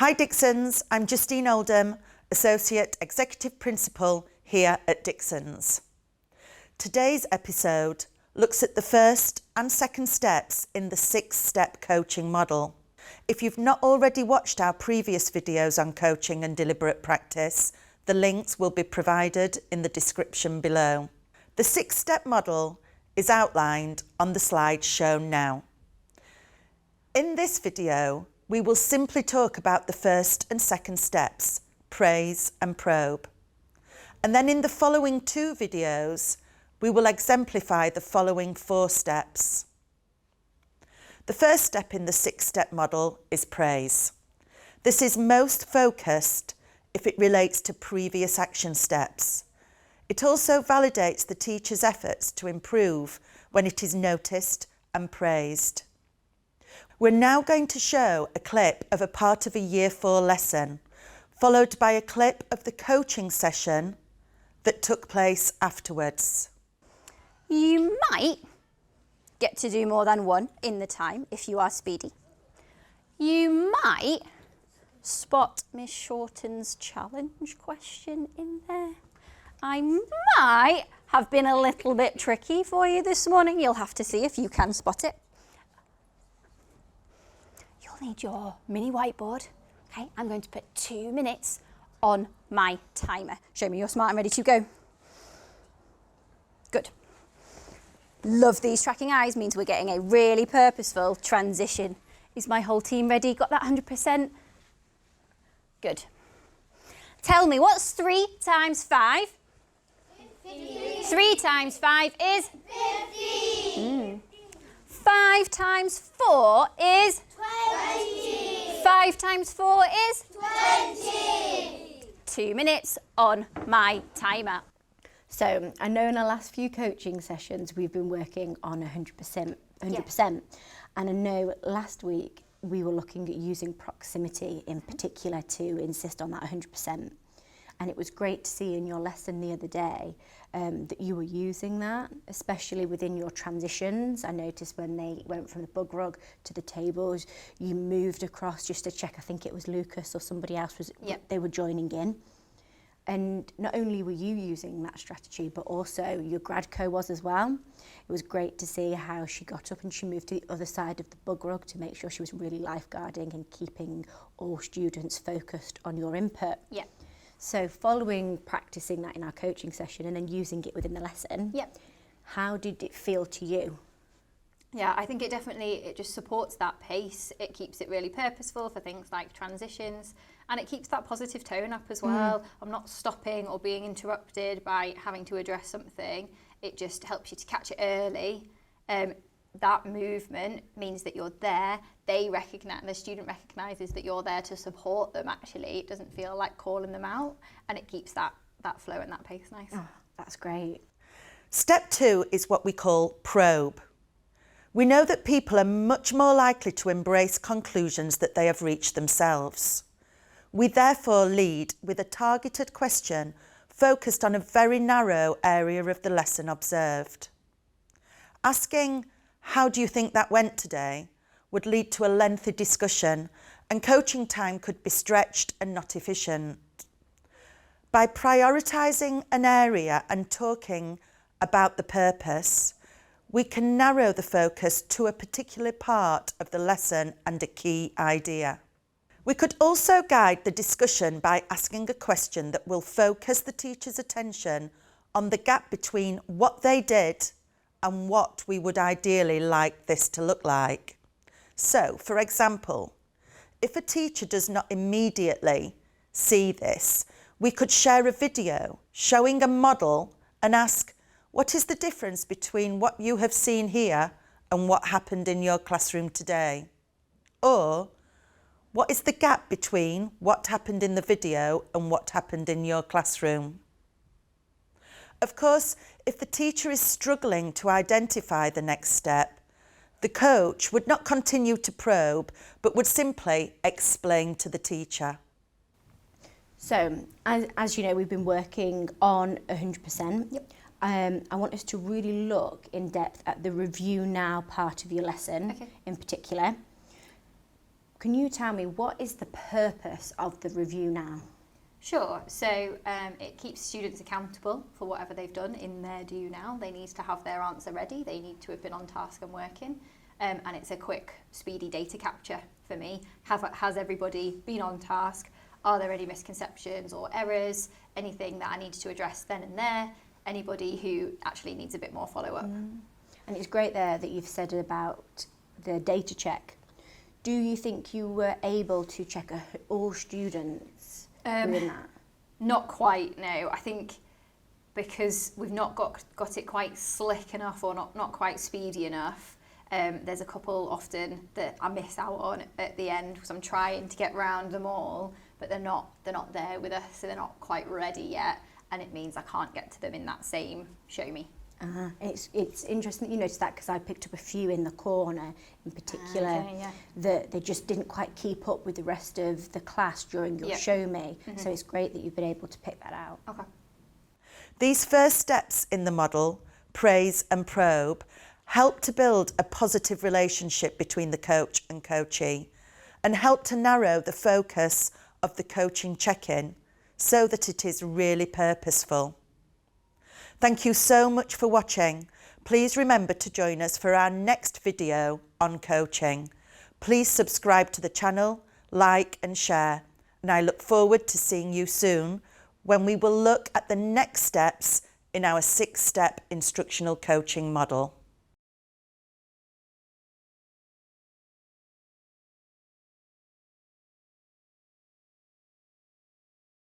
Hi Dixons, I'm Justine Oldham, Associate Executive Principal here at Dixons. Today's episode looks at the first and second steps in the 6-step coaching model. If you've not already watched our previous videos on coaching and deliberate practice, the links will be provided in the description below. The 6-step model is outlined on the slide shown now. In this video, we will simply talk about the first and second steps, praise and probe. And then in the following 2 videos, we will exemplify the following 4 steps. The first step in the 6-step model is praise. This is most focused if it relates to previous action steps. It also validates the teacher's efforts to improve when it is noticed and praised. We're now going to show a clip of a part of a Year 4 lesson, followed by a clip of the coaching session that took place afterwards. You might get to do more than one in the time if you are speedy. You might spot Miss Shorten's challenge question in there. I might have been a little bit tricky for you this morning. You'll have to see if you can spot it. You'll need your mini whiteboard. Okay, I'm going to put 2 minutes on my timer. Show me you're smart and ready to go. Good. Love these tracking eyes, means we're getting a really purposeful transition. Is my whole team ready? Got that 100%? Good. Tell me, what's 3 times 5? 15. 3 times 5 is? 15. 5 times 4 is? 20. 5 times 4 is? 20. 2 minutes on my timer. So I know in our last few coaching sessions we've been working on 100%. And I know last week we were looking at using proximity in particular to insist on that 100%. And it was great to see in your lesson the other day that you were using that, especially within your transitions. I noticed when they went from the bug rug to the tables, you moved across just to check, I think it was Lucas or somebody else, they were joining in. And not only were you using that strategy, but also your grad co was as well. It was great to see how she got up and she moved to the other side of the bug rug to make sure she was really lifeguarding and keeping all students focused on your input. Yeah. So following practicing that in our coaching session and then using it within the lesson, how did it feel to you? Yeah, I think it just supports that pace. It keeps it really purposeful for things like transitions, and it keeps that positive tone up as well. I'm not stopping or being interrupted by having to address something. It just helps you to catch it early. That movement means that you're there. The student recognises that you're there to support them actually. It doesn't feel like calling them out, and it keeps that flow and that pace nice. Oh, that's great. Step 2 is what we call probe. We know that people are much more likely to embrace conclusions that they have reached themselves. We therefore lead with a targeted question focused on a very narrow area of the lesson observed. Asking, "How do you think that went today?" would lead to a lengthy discussion, and coaching time could be stretched and not efficient. By prioritising an area and talking about the purpose, we can narrow the focus to a particular part of the lesson and a key idea. We could also guide the discussion by asking a question that will focus the teacher's attention on the gap between what they did and what we would ideally like this to look like. So, for example, if a teacher does not immediately see this, we could share a video showing a model and ask, what is the difference between what you have seen here and what happened in your classroom today? Or, what is the gap between what happened in the video and what happened in your classroom? Of course, if the teacher is struggling to identify the next step, the coach would not continue to probe, but would simply explain to the teacher. So, as you know, we've been working on 100%. I want us to really look in depth at the review now part of your lesson in particular. Can you tell me what is the purpose of the review now? Sure. So it keeps students accountable for whatever they've done in their do now. They need to have their answer ready. They need to have been on task and working. And it's a quick, speedy data capture for me. Has everybody been on task? Are there any misconceptions or errors? Anything that I need to address then and there? Anybody who actually needs a bit more follow-up? And it's great there that you've said about the data check. Do you think you were able to check all students within that? Not quite, no. I think because we've not got it quite slick enough or not quite speedy enough, there's a couple often that I miss out on at the end because I'm trying to get round them all, but they're not there with us, so they're not quite ready yet, and it means I can't get to them in that same show me. It's interesting that you noticed that, because I picked up a few in the corner in particular that they just didn't quite keep up with the rest of the class during your show me. So it's great that you've been able to pick that out. Okay. These first steps in the model, praise and probe, help to build a positive relationship between the coach and coachee and help to narrow the focus of the coaching check-in so that it is really purposeful. Thank you so much for watching. Please remember to join us for our next video on coaching. Please subscribe to the channel, like and share. And I look forward to seeing you soon when we will look at the next steps in our 6-step instructional coaching model.